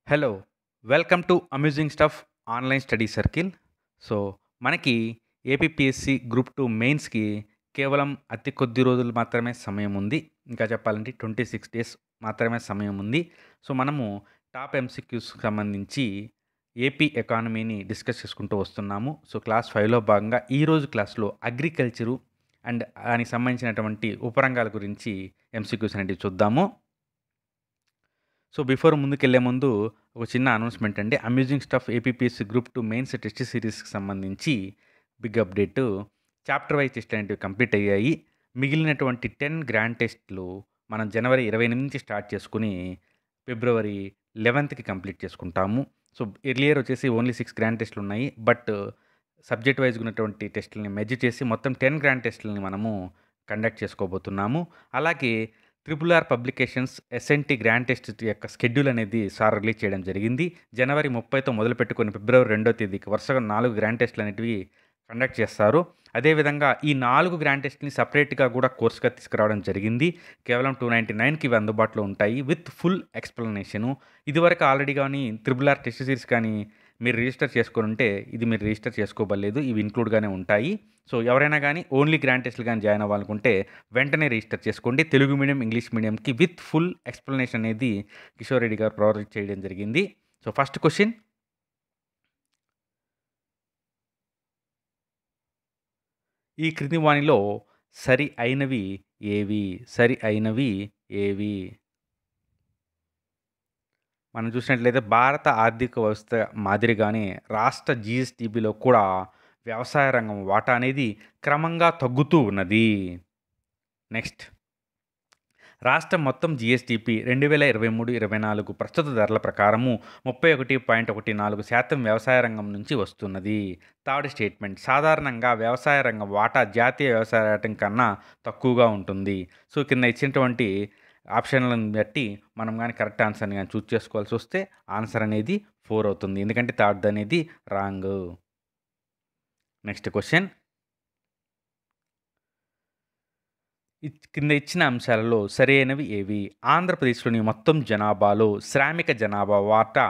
Hello! Welcome to amusing stuff online study circle. So, మనకి APPSC group 2 మెయిన్స్‌కి కేవలం అతి కొద్ది రోజులు మాత్రమే సమయం ఉంది. ఇంకా చెప్పాలంటే 26 డేస్ మాత్రమే సమయం ఉంది. సో, మనము టాప్ ఎంసీక్యూస్‌కి సంబంధించి ఏపీ ఎకానమీని డిస్కస్ చేసుకుంటూ వస్తున్నాము. సో, క్లాస్ 5లో భాగంగా ఈరోజు క్లాస్‌లో అగ్రికల్చరు అండ్ దానికి సంబంధించినటువంటి ఉపరంగాల గురించి ఎంసీక్యూస్ అనేటివి చూద్దాము. సో, బిఫోర్ ముందుకెళ్ళే ముందు ఒక చిన్న అనౌన్స్‌మెంట్ అండి. Amusing stuff APPSC group 2 mains test సీరీస్‌కి సంబంధించి బిగ్ అప్డేటు. చాప్టర్ వైస్ టెస్ట్‌లు అనేటివి కంప్లీట్ అయ్యాయి. మిగిలినటువంటి 10 గ్రాండ్ టెస్ట్‌లు మనం జనవరి 28 నుంచి స్టార్ట్ చేసుకొని ఫిబ్రవరి 11కి కంప్లీట్ చేసుకుంటాము. సో, ఎర్లియర్ వచ్చేసి ఓన్లీ 6 గ్రాండ్ టెస్ట్‌లు ఉన్నాయి. బట్ సబ్జెక్ట్ వైస్‌గా ఉన్నటువంటి టెస్ట్‌లని మెర్జ్ చేసి మొత్తం 10 గ్రాండ్ టెస్ట్‌లని మనము కండక్ట్ చేసుకోబోతున్నాము. అలాగే triple R publications SNT grand test యొక్క షెడ్యూల్ అనేది సార్ రిలీజ్ చేయడం జరిగింది. జనవరి 30తో మొదలుపెట్టుకొని ఫిబ్రవరి 2వ తేదీకి వరుసగా 4 గ్రాండ్ టెస్ట్‌లు అనేటివి కండక్ట్ చేస్తారు. అదేవిధంగా ఈ 4 గ్రాండ్ టెస్ట్‌ని సెపరేట్‌గా కూడా కోర్స్‌గా తీసుకురావడం జరిగింది. కేవలం 299కి ఇవి అందుబాటులో ఉంటాయి విత్ ఫుల్ ఎక్స్‌ప్లనేషను. ఇదివరకు ఆల్రెడీ గాని త్రిబుల్ ఆర్ టెస్ట్ సిరీస్ కానీ మీరు రిజిస్టర్ చేసుకొనుంటే ఇది మీరు రిజిస్టర్ చేసుకోబల్లేదు. ఇవి ఇంక్లూడ్‌గానే ఉంటాయి. సో, ఎవరైనా గాని ఓన్లీ గ్రాండ్ టెస్ట్‌లు గాని జాయిన్ అవ్వాలనుకుంటే వెంటనే రిజిస్టర్ చేసుకోండి. తెలుగు మీడియం, ఇంగ్లీష్ మీడియంకి విత్ ఫుల్ ఎక్స్‌ప్లనేషన్ అనేది కిషోర్ రెడ్డి గారు ప్రొవైడ్ చేయడం జరిగింది. So, first question. ఈ క్రింది వానిలో సరి అయినవి ఏవి? సరి అయినవి ఏవి? మనం చూసినట్లయితే భారత ఆర్థిక వ్యవస్థ మాదిరిగానే రాష్ట్ర జీఎస్‌డీపీలో కూడా వ్యవసాయ రంగం వాటా అనేది క్రమంగా తగ్గుతూ ఉన్నది. నెక్స్ట్. రాష్ట్రం మొత్తం జీఎస్‌డీపీ 2023-24 ప్రస్తుత ధరల ప్రకారము 31.14% వ్యవసాయ రంగం నుంచి వస్తున్నది. Third statement. సాధారణంగా వ్యవసాయ రంగం వాటా జాతీయ వ్యవసాయ రేటిం కన్నా తక్కువగా ఉంటుంది. సో, కింద ఇచ్చినటువంటి ఆప్షన్‌లను బట్టి మనం గాని కరెక్ట్ ఆన్సర్‌ని గాని చూజ్ చేసుకోవాల్సొస్తే ఆన్సర్ అనేది 4 అవుతుంది. ఎందుకంటే థర్డ్ అనేది రాంగు. Next question. కింద ఇచ్చిన అంశాలలో సరైనవి ఏవి? ఆంధ్రప్రదేశ్‌లోని మొత్తం జనాభాలో శ్రామిక జనాభా వాటా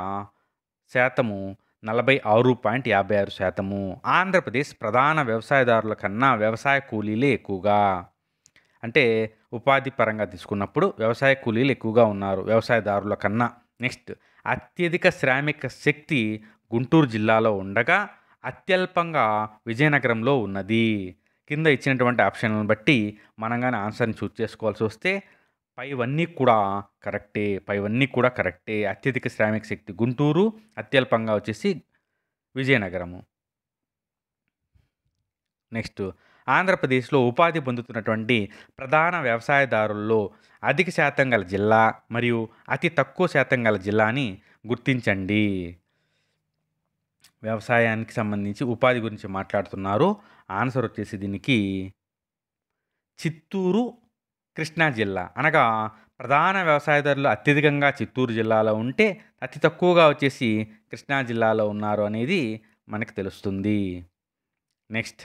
శాతము 46.56%. ఆంధ్రప్రదేశ్ ప్రధాన వ్యవసాయదారుల కన్నా వ్యవసాయ కూలీలే ఎక్కువగా. అంటే ఉపాధి పరంగా తీసుకున్నప్పుడు వ్యవసాయ కూలీలు ఎక్కువగా ఉన్నారు వ్యవసాయదారుల కన్నా. నెక్స్ట్. అత్యధిక శ్రామిక శక్తి గుంటూరు జిల్లాలో ఉండగా అత్యల్పంగా విజయనగరంలో ఉన్నది. కింద ఇచ్చినటువంటి ఆప్షన్లను బట్టి మనం గాని ఆన్సర్‌ని చూజ్ చేసుకోవాల్సి వస్తే పైవన్నీ కూడా కరెక్టే. అత్యధిక శ్రామిక శక్తి గుంటూరు, అత్యల్పంగా వచ్చేసి విజయనగరము. నెక్స్ట్. ఆంధ్రప్రదేశ్‌లో ఉపాధి పొందుతున్నటువంటి ప్రధాన వ్యవసాయదారుల్లో అధిక శాతం గల జిల్లా మరియు అతి తక్కువ శాతం గల జిల్లాని గుర్తించండి. వ్యవసాయానికి సంబంధించి ఉపాధి గురించి మాట్లాడుతున్నారు. ఆన్సర్ వచ్చేసి దీనికి చిత్తూరు, కృష్ణా జిల్లా. అనగా ప్రధాన వ్యవసాయదారులు అత్యధికంగా చిత్తూరు జిల్లాలో ఉంటే, అతి తక్కువగా వచ్చేసి కృష్ణా జిల్లాలో ఉన్నారు అనేది మనకు తెలుస్తుంది. నెక్స్ట్.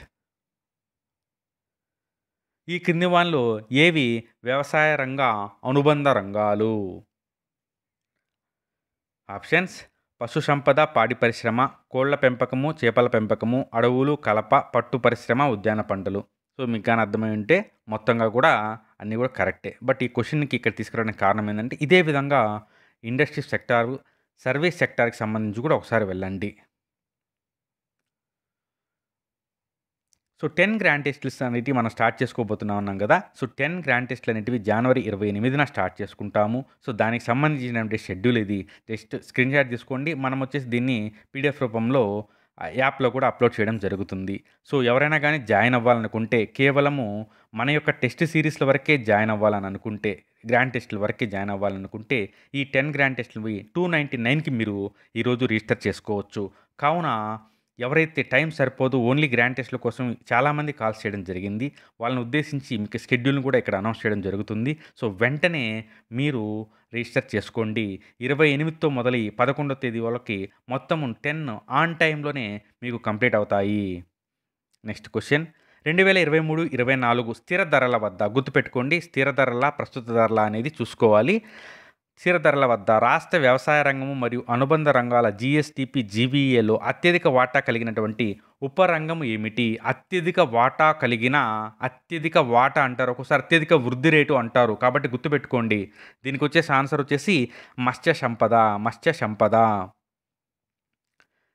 ఈ క్రింది వానిలో ఏవి వ్యవసాయ రంగ అనుబంధ రంగాలు? ఆప్షన్స్. పశు సంపద, పాడి పరిశ్రమ, కోళ్ల పెంపకము, చేపల పెంపకము, అడవులు, కలప, పట్టు పరిశ్రమ, ఉద్యాన పంటలు. సో, మీకు గాని అర్థమై ఉంటే మొత్తంగా కూడా అన్నీ కూడా కరెక్టే. బట్ ఈ క్వెషన్‌కి ఇక్కడ తీసుకురావడానికి కారణం ఏందంటే, ఇదే విధంగా ఇండస్ట్రీ సెక్టారు, సర్వీస్ సెక్టార్‌కి సంబంధించి కూడా ఒకసారి వెళ్ళండి. సో, 10 గ్రాండ్ టెస్ట్‌లు అనేటివి మనం స్టార్ట్ చేసుకోబోతున్నాం అన్నాం కదా! సో, 10 గ్రాండ్ టెస్ట్‌లు అనేటివి జనవరి 28న స్టార్ట్ చేసుకుంటాము. సో, దానికి సంబంధించినటువంటి షెడ్యూల్ ఇది. జస్ట్ స్క్రీన్‌షాట్ తీసుకోండి. మనం వచ్చేసి దీన్ని పీడీఎఫ్ రూపంలో యాప్‌లో కూడా అప్‌లోడ్ చేయడం జరుగుతుంది. సో, ఎవరైనా గాని జాయిన్ అవ్వాలనుకుంటే కేవలము మన యొక్క టెస్ట్ సీరీస్‌ల వరకే జాయిన్ అవ్వాలని అనుకుంటే, గ్రాండ్ టెస్ట్‌ల వరకే జాయిన్ అవ్వాలనుకుంటే, ఈ 10 గ్రాండ్ టెస్ట్‌లవి 299కి మీరు ఈరోజు రిజిస్టర్ చేసుకోవచ్చు. కావున ఎవరైతే టైం సరిపోదు ఓన్లీ గ్రాండ్ టెస్ట్‌ల కోసం చాలామంది కాల్స్ చేయడం జరిగింది. వాళ్ళని ఉద్దేశించి మీకు షెడ్యూల్‌ని కూడా ఇక్కడ అనౌన్స్ చేయడం జరుగుతుంది. సో, వెంటనే మీరు రిజిస్టర్ చేసుకోండి. 28తో మొదలై 11వ తేదీ వరకి మొత్తము 10 ఆన్ టైమ్‌లోనే మీకు కంప్లీట్ అవుతాయి. Next question. 2023, 24 స్థిర ధరల వద్ద గుర్తుపెట్టుకోండి. స్థిర ధరలా, ప్రస్తుత ధరలా అనేది చూసుకోవాలి. స్థిర ధరల వద్ద రాష్ట్ర వ్యవసాయ రంగము మరియు అనుబంధ రంగాల జీఎస్టీపీ జీవీఏలో అత్యధిక వాటా కలిగినటువంటి ఉపరంగము ఏమిటి? అత్యధిక వాటా అంటారు. ఒక్కోసారి అత్యధిక వృద్ధి రేటు అంటారు. కాబట్టి గుర్తుపెట్టుకోండి. దీనికి వచ్చేసి ఆన్సర్ వచ్చేసి మత్స్య సంపద.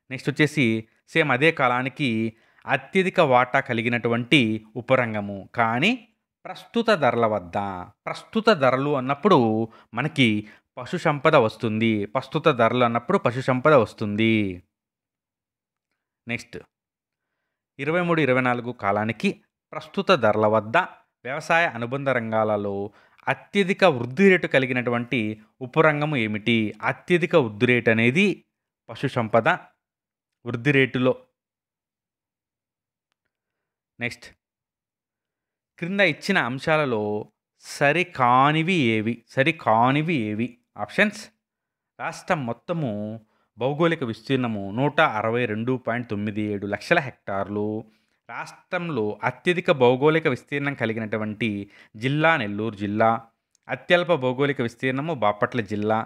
నెక్స్ట్ వచ్చేసి సేమ్ అదే కాలానికి అత్యధిక వాటా కలిగినటువంటి ఉపరంగము. కానీ ప్రస్తుత ధరలు అన్నప్పుడు మనకి పశు సంపద వస్తుంది. నెక్స్ట్ 23, 24 కాలానికి ప్రస్తుత ధరల వద్ద వ్యవసాయ అనుబంధ రంగాలలో అత్యధిక వృద్ధి రేటు కలిగినటువంటి ఉపరంగము ఏమిటి? అత్యధిక వృద్ధి రేటు అనేది పశు సంపద వృద్ధి రేటులో. నెక్స్ట్ క్రింద ఇచ్చిన అంశాలలో సరికానివి ఏవి? ఆప్షన్స్: రాష్ట్రం మొత్తము భౌగోళిక విస్తీర్ణము 162.97 లక్షల హెక్టార్లు. రాష్ట్రంలో అత్యధిక భౌగోళిక విస్తీర్ణం కలిగినటువంటి జిల్లా నెల్లూరు జిల్లా. అత్యల్ప భౌగోళిక విస్తీర్ణము బాపట్ల జిల్లా.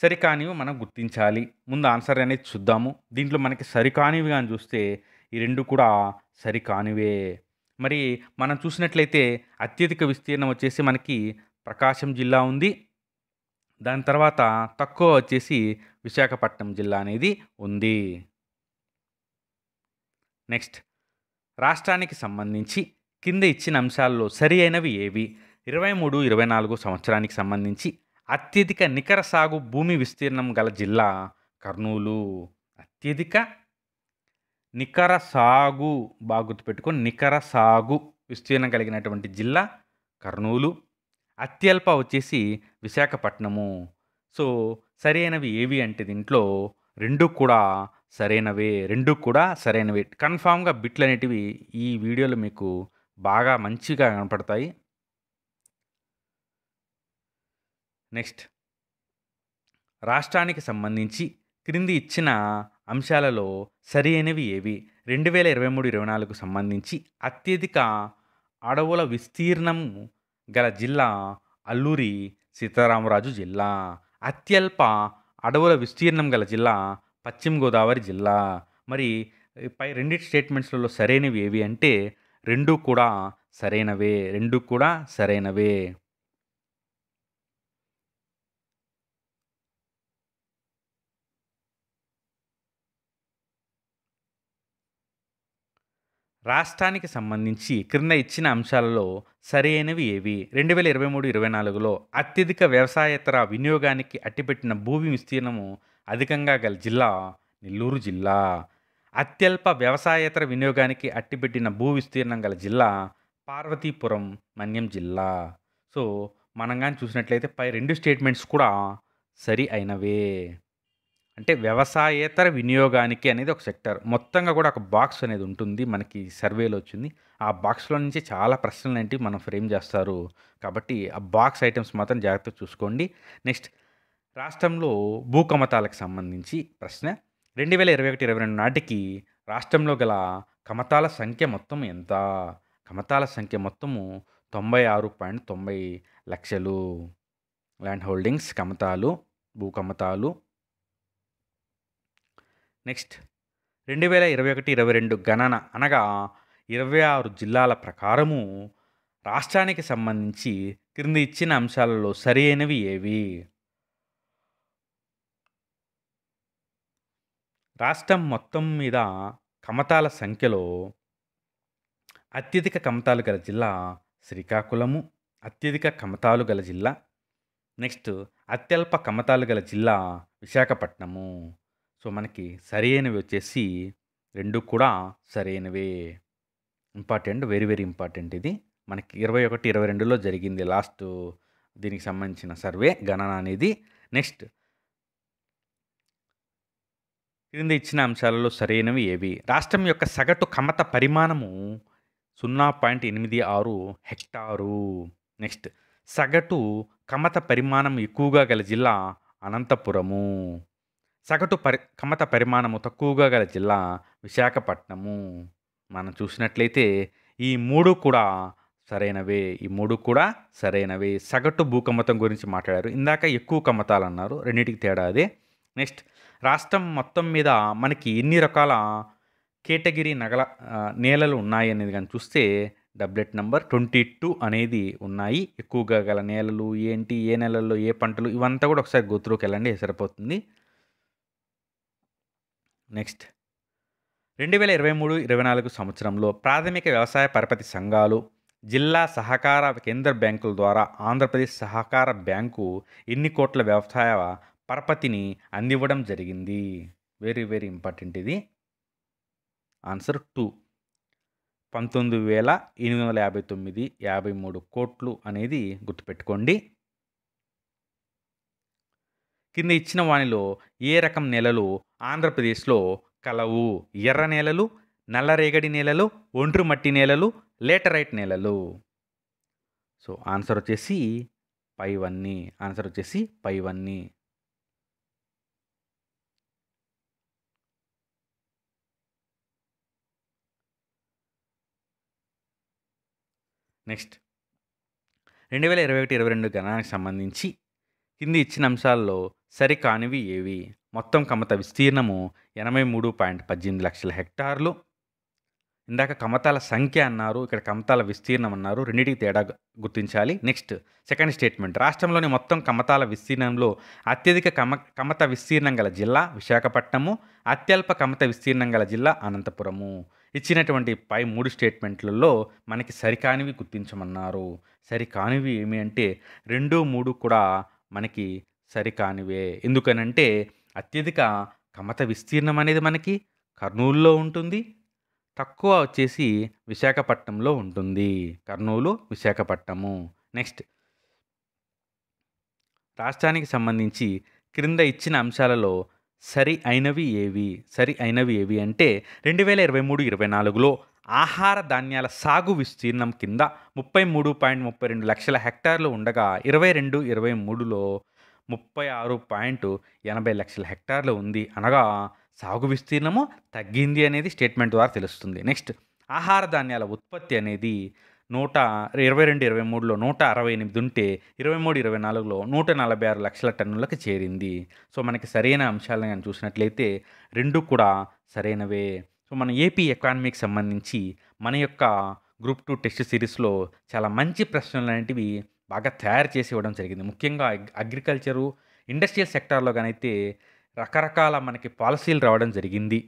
సరికానివి మనం గుర్తించాలి. ముందు ఆన్సర్ అనేది చూద్దాము. దీంట్లో మనకి సరికానివి అని చూస్తే ఈ రెండు కూడా సరికానివే. మరి మనం చూసినట్లయితే అత్యధిక విస్తీర్ణం వచ్చేసి మనకి ప్రకాశం జిల్లా ఉంది. దాని తర్వాత తక్కువ వచ్చేసి విశాఖపట్నం జిల్లా అనేది ఉంది. నెక్స్ట్ రాష్ట్రానికి సంబంధించి కింద ఇచ్చిన అంశాల్లో సరి అయినవి ఏవి? 23, 24 సంవత్సరానికి సంబంధించి అత్యధిక నికర సాగు భూమి విస్తీర్ణం గల జిల్లా కర్నూలు. అత్యధిక నికర సాగు, బాగా గుర్తుపెట్టుకొని, నికర సాగు విస్తీర్ణం కలిగినటువంటి జిల్లా కర్నూలు. అత్యల్ప వచ్చేసి విశాఖపట్నము. సో సరైనవి ఏవి అంటే దీంట్లో రెండు కూడా సరైనవే. కన్ఫామ్గా బిట్లు అనేటివి ఈ వీడియోలో మీకు బాగా మంచిగా కనపడతాయి. నెక్స్ట్ రాష్ట్రానికి సంబంధించి క్రింది ఇచ్చిన అంశాలలో సరి అయినవి ఏవి? 2023-24 సంబంధించి అత్యధిక అడవుల విస్తీర్ణం గల జిల్లా అల్లూరి సీతారామరాజు జిల్లా. అత్యల్ప అడవుల విస్తీర్ణం గల జిల్లా పశ్చిమ గోదావరి జిల్లా. మరి పై రెండింటి స్టేట్మెంట్స్లలో సరైనవి ఏవి అంటే రెండు కూడా సరైనవే. రాష్ట్రానికి సంబంధించి క్రింద ఇచ్చిన అంశాలలో సరైనవి ఏవి? 2023-24లో అత్యధిక వ్యవసాయేతర వినియోగానికి అట్టిపెట్టిన భూమి విస్తీర్ణము అధికంగా గల జిల్లా నెల్లూరు జిల్లా. అత్యల్ప వ్యవసాయేతర వినియోగానికి అట్టిపెట్టిన భూ విస్తీర్ణం గల జిల్లా పార్వతీపురం మన్యం జిల్లా. సో మనం కానీ చూసినట్లయితే పై రెండు స్టేట్మెంట్స్ కూడా సరి అయినవే. అంటే వ్యవసాయేతర వినియోగానికి అనేది ఒక సెక్టర్, మొత్తంగా కూడా ఒక బాక్స్ అనేది ఉంటుంది. మనకి సర్వేలో వచ్చింది. ఆ బాక్స్లో నుంచి చాలా ప్రశ్నలు అనేవి మనం ఫ్రేమ్ చేస్తారు. కాబట్టి ఆ బాక్స్ ఐటమ్స్ మాత్రం జాగ్రత్తగా చూసుకోండి. నెక్స్ట్ రాష్ట్రంలో భూకమతాలకు సంబంధించి ప్రశ్న: 2021-22 నాటికి రాష్ట్రంలో గల కమతాల సంఖ్య మొత్తం ఎంత? కమతాల సంఖ్య మొత్తము 96.90 లక్షలు. Land holdings భూకమతాలు. నెక్స్ట్ 2021-22 గణన అనగా 26 జిల్లాల ప్రకారము రాష్ట్రానికి సంబంధించి క్రింది ఇచ్చిన అంశాలలో సరి అయినవి ఏవి? రాష్ట్రం మొత్తం మీద కమతాల సంఖ్యలో అత్యధిక కమతాలు గల జిల్లా శ్రీకాకుళము. అత్యధిక కమతాలు గల జిల్లా. నెక్స్ట్ అత్యల్ప కమతాలు గల జిల్లా విశాఖపట్నము. సో మనకి సరి అయినవి వచ్చేసి రెండు కూడా సరైనవే. Important, very important. ఇది మనకి 21-22లో జరిగింది లాస్ట్ దీనికి సంబంధించిన సర్వే గణన అనేది. నెక్స్ట్ క్రింద ఇచ్చిన అంశాలలో సరైనవి ఏవి? రాష్ట్రం యొక్క సగటు కమత పరిమాణము 0.86 హెక్టారు. నెక్స్ట్ సగటు కమత పరిమాణం ఎక్కువగా గల జిల్లా అనంతపురము. సగటు కమత పరిమాణము తక్కువగా గల జిల్లా విశాఖపట్నము. మనం చూసినట్లయితే ఈ మూడు కూడా సరైనవే. ఈ 3 కూడా సరైనవే. సగటు భూ కమ్మతం గురించి మాట్లాడారు. ఇందాక ఎక్కువ కమ్మతాలన్నారు. రెండిటికి తేడా అదే. నెక్స్ట్ రాష్ట్రం మొత్తం మీద మనకి ఎన్ని రకాల కేటగిరీ నేలలు ఉన్నాయి అనేది గాని చూస్తే డబ్లెట్ నంబర్ 22 అనేది ఉన్నాయి. ఎక్కువగా గల నేలలు ఏంటి? ఏ నెలల్లో ఏ పంటలు? ఇవంతా కూడా ఒకసారి గో త్రూకెళ్ళండి సరిపోతుంది. నెక్స్ట్ 2023, 24 సంవత్సరంలో ప్రాథమిక వ్యవసాయ పరపతి సంఘాలు, జిల్లా సహకార కేంద్ర బ్యాంకుల ద్వారా ఆంధ్రప్రదేశ్ సహకార బ్యాంకు ఎన్ని కోట్ల వ్యవసాయ పరపతిని అందివ్వడం జరిగింది? వెరీ వెరీ ఇంపార్టెంట్ ఇది. ఆన్సర్ 2. 19,859.53 కోట్లు అనేది గుర్తుపెట్టుకోండి. కింద ఇచ్చిన వానిలో ఏ రకం నేలలు ఆంధ్రప్రదేశ్లో కలవు? ఎర్ర నేలలు, నల్లరేగడి నేలలు, ఒండ్రు మట్టి నేలలు, లేటరైట్ నేలలు. సో ఆన్సర్ వచ్చేసి పైవన్నీ. ఆన్సర్ వచ్చేసి పైవన్నీ. నెక్స్ట్ 2021-22 గణానికి సంబంధించి కింది ఇచ్చిన అంశాల్లో సరికానివి ఏవి? మొత్తం కమత విస్తీర్ణము 83.18 లక్షల హెక్టార్లు. ఇందాక కమతాల సంఖ్య అన్నారు, ఇక్కడ కమతాల విస్తీర్ణం అన్నారు. రెండింటికి తేడా గుర్తించాలి. Next second statement. రాష్ట్రంలోని మొత్తం కమతాల విస్తీర్ణంలో అత్యధిక కమత విస్తీర్ణం గల జిల్లా విశాఖపట్నము, అత్యల్ప కమత విస్తీర్ణం గల జిల్లా అనంతపురము. ఇచ్చినటువంటి పై 3 స్టేట్మెంట్లలో మనకి సరికానివి గుర్తించమన్నారు. సరికానివి ఏమి అంటే 2, 3 కూడా మనకి సరికానివే. ఎందుకనంటే అత్యధిక కమత విస్తీర్ణం అనేది మనకి కర్నూలులో ఉంటుంది, తక్కువ వచ్చేసి విశాఖపట్నంలో ఉంటుంది. కర్నూలు, విశాఖపట్నము. నెక్స్ట్ రాష్ట్రానికి సంబంధించి క్రింద ఇచ్చిన అంశాలలో సరి అయినవి ఏవి అంటే 2023-24లో ఆహార ధాన్యాల సాగు విస్తీర్ణం కింద 33.32 లక్షల హెక్టార్లు ఉండగా 22-23లో 36.80 లక్షల హెక్టార్లు ఉంది. అనగా సాగు విస్తీర్ణము తగ్గింది అనేది స్టేట్మెంట్ ద్వారా తెలుస్తుంది. నెక్స్ట్ ఆహార ధాన్యాల ఉత్పత్తి అనేది 22-23లో 168 ఉంటే 23-24లో 146 లక్షల టన్నులకు చేరింది. సో మనకి సరైన అంశాలను కానీ చూసినట్లయితే 2 కూడా సరైనవే. సో మన ఏపీ ఎకానమీకి సంబంధించి మన యొక్క గ్రూప్ 2 టెస్ట్ సిరీస్లో చాలా మంచి ప్రశ్నలు అనేటివి బాగా తయారు చేసి ఇవ్వడం జరిగింది. ముఖ్యంగా అగ్రికల్చరు, ఇండస్ట్రియల్ సెక్టార్లో కానైతే రకరకాల మనకి పాలసీలు రావడం జరిగింది.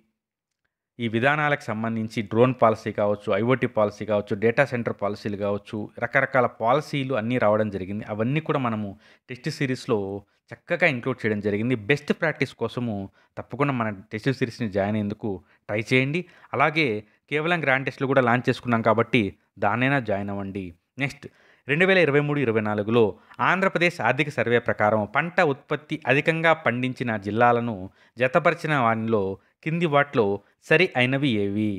ఈ విధానాలకు సంబంధించి డ్రోన్ పాలసీ కావచ్చు, ఐఓటీ పాలసీ కావచ్చు, డేటా సెంటర్ పాలసీలు కావచ్చు, రకరకాల పాలసీలు అన్నీ రావడం జరిగింది. అవన్నీ కూడా మనము టెస్ట్ సిరీస్లో చక్కగా ఇంక్లూడ్ చేయడం జరిగింది. బెస్ట్ ప్రాక్టీస్ కోసము తప్పకుండా మన టెస్ట్ సిరీస్ని జాయిన్ అయ్యేందుకు ట్రై చేయండి. అలాగే కేవలం గ్రాండ్ టెస్ట్లు కూడా లాంచ్ చేసుకున్నాం కాబట్టి దాన్నైనా జాయిన్ అవ్వండి. నెక్స్ట్ 2023-24లో ఆంధ్రప్రదేశ్ ఆర్థిక సర్వే ప్రకారం పంట ఉత్పత్తి అధికంగా పండించిన జిల్లాలను జతపరిచిన వాటిలో కింది వాటిలో సరి అయినవి ఏవి?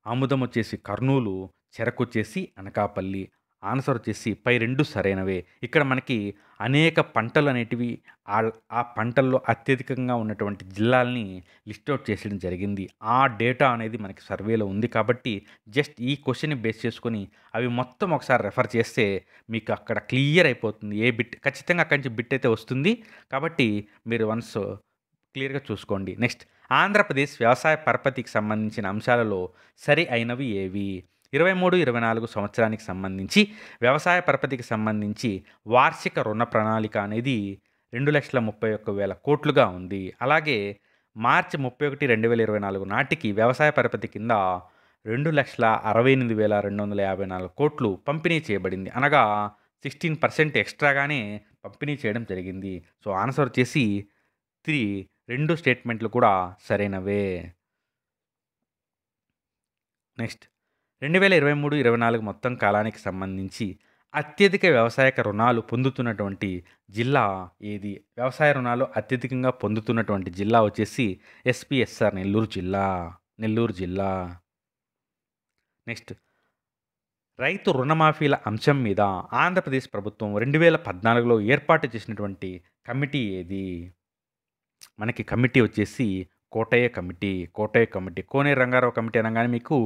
ఆముదం వచ్చేసి కర్నూలు, చెరకు వచ్చేసి అనకాపల్లి. ఆన్సర్ వచ్చేసి పై 2 సరైనవే. ఇక్కడ మనకి అనేక పంటలు అనేటివి ఆ పంటల్లో అత్యధికంగా ఉన్నటువంటి జిల్లాల్ని లిస్ట్ అవుట్ చేసేయడం జరిగింది. ఆ డేటా అనేది మనకి సర్వేలో ఉంది కాబట్టి జస్ట్ ఈ క్వశ్చన్ని బేస్ చేసుకొని అవి మొత్తం ఒకసారి రెఫర్ చేస్తే మీకు అక్కడ క్లియర్ అయిపోతుంది. ఏ బిట్ ఖచ్చితంగా అక్కడి నుంచి బిట్ అయితే వస్తుంది. కాబట్టి మీరు వన్స్ క్లియర్గా చూసుకోండి. నెక్స్ట్ ఆంధ్రప్రదేశ్ వ్యవసాయ పరపతికి సంబంధించిన అంశాలలో సరి అయినవి ఏవి? 23-24 సంవత్సరానికి సంబంధించి వ్యవసాయ పరపతికి సంబంధించి వార్షిక రుణ ప్రణాళిక అనేది 2,31,100 కోట్లుగా ఉంది. అలాగే మార్చి 31, 2024 నాటికి వ్యవసాయ పరపతి కింద 2,68,254 కోట్లు పంపిణీ చేయబడింది. అనగా 16% ఎక్స్ట్రాగానే పంపిణీ చేయడం జరిగింది. సో ఆన్సర్ వచ్చేసి 3. 2 స్టేట్మెంట్లు కూడా సరైనవే. నెక్స్ట్ 2023-24 మొత్తం కాలానికి సంబంధించి అత్యధిక వ్యవసాయ రుణాలు పొందుతున్నటువంటి జిల్లా ఏది? వ్యవసాయ రుణాలు అత్యధికంగా పొందుతున్నటువంటి జిల్లా వచ్చేసి ఎస్పీఎస్ఆర్ నెల్లూరు జిల్లా. నెక్స్ట్ రైతు రుణమాఫీల అంశం మీద ఆంధ్రప్రదేశ్ ప్రభుత్వం 2014లో ఏర్పాటు చేసినటువంటి కమిటీ ఏది? మనకి కమిటీ వచ్చేసి కోటయ్య కమిటీ. కోనేరు రంగారావు కమిటీ అనగానే మీకు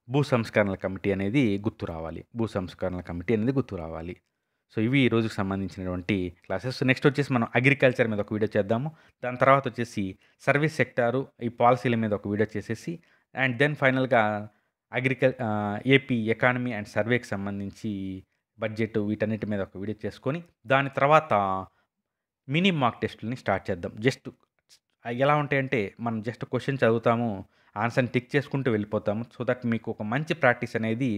భూ సంస్కరణల కమిటీ అనేది గుర్తు రావాలి. భూ సంస్కరణల కమిటీ అనేది గుర్తు రావాలి. సో, ఇవి ఈ రోజుకి సంబంధించినటువంటి క్లాసెస్. నెక్స్ట్ వచ్చేసి మనం అగ్రికల్చర్ మీద ఒక వీడియో చేద్దాము. దాని తర్వాత వచ్చేసి సర్వీస్ సెక్టారు, ఈ పాలసీల మీద ఒక వీడియో చేసేసి అండ్ దెన్ ఫైనల్‌గా ఏపీ ఎకానమీ అండ్ సర్వేకి సంబంధించి బడ్జెట్ వీటన్నిటి మీద ఒక వీడియో చేసుకొని, దాని తర్వాత మినీ మాక్ టెస్ట్‌లని స్టార్ట్ చేద్దాం. జస్ట్ ఎలా ఉంటాయంటే, మనం జస్ట్ క్వెషన్ చదువుతాము, ఆన్సర్‌ని టిక్ చేసుకుంటూ వెళ్ళిపోతాము. సో దట్ మీకు ఒక మంచి ప్రాక్టీస్ అనేది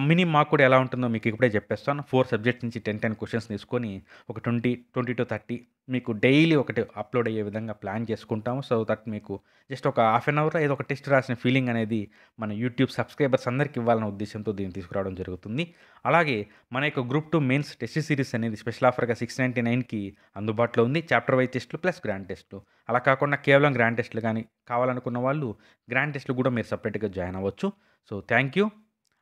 మినీ మాక్ కూడా ఎలా ఉంటుందో మీకు ఇప్పుడే చెప్పేస్తాను. 4 సబ్జెక్ట్స్ నుంచి 10 క్వెషన్స్ తీసుకొని ఒక 20-30 మీకు డైలీ ఒకటి అప్‌లోడ్ అయ్యే విధంగా ప్లాన్ చేసుకుంటాము. సో దట్ మీకు జస్ట్ ఒక హాఫ్ అన్ అవర్‌లో ఏదో ఒక టెస్ట్ రాసిన ఫీలింగ్ అనేది మన యూట్యూబ్ సబ్స్క్రైబర్స్ అందరికి ఇవ్వాలనే ఉద్దేశ్యంతో దీన్ని తీసుకురావడం జరుగుతుంది. అలాగే మన యొక్క గ్రూప్ 2 మెయిన్స్ టెస్ట్ సిరీస్ అనేది స్పెషల్ ఆఫర్‌గా 699కి అందుబాటులో ఉంది. చాప్టర్ వైస్ టెస్ట్‌లు ప్లస్ గ్రాండ్ టెస్ట్‌లు. అలా కాకుండా కేవలం గ్రాండ్ టెస్ట్‌లు గాని కావాలనుకున్న వాళ్ళు గ్రాండ్ టెస్ట్‌లు కూడా మీరు సెపరేట్‌గా జాయిన్ అవ్వచ్చు. So thank you.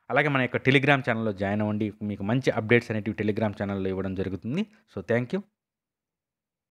అలాగే మన యొక్క టెలిగ్రామ్ ఛానెల్‌లో జాయిన్ అవ్వండి. మీకు మంచి అప్డేట్స్ అనేటివి టెలిగ్రామ్ ఛానెల్‌లో ఇవ్వడం జరుగుతుంది. So thank you.